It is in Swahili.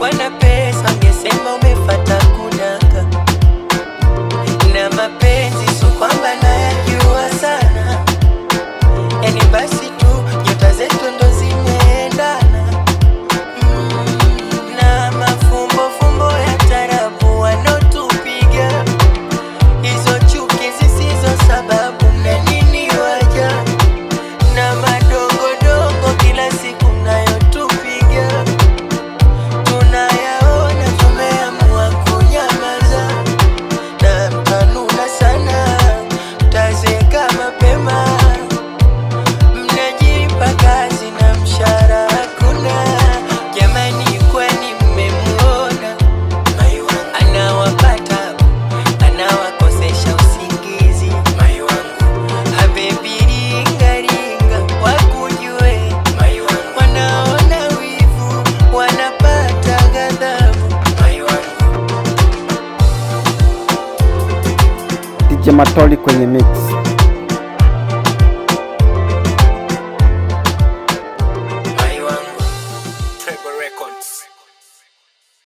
Ungekuwa na pesa ungesema umefuata kudanga, na mapenzi sio kwamba nayajua sana, yani basi tu nyota zetu ndo zimeendana. Na mafumbo ya tarabu wanotupiga, hizo chuki zisizo sababu na nini waja, na madogo kila siku nayotupiga, tunayaona tumeamua kunyamaza, na mtanuna sana mtazeka mapema, mnajipa kazi na mshahara hakuna. Jamani kwani mmemuona anawapata, anawakosesha usingizi habibi, ringa wakujue, wanaona wivu wanapata ghadhabu. DJ Matoli kwenye mix.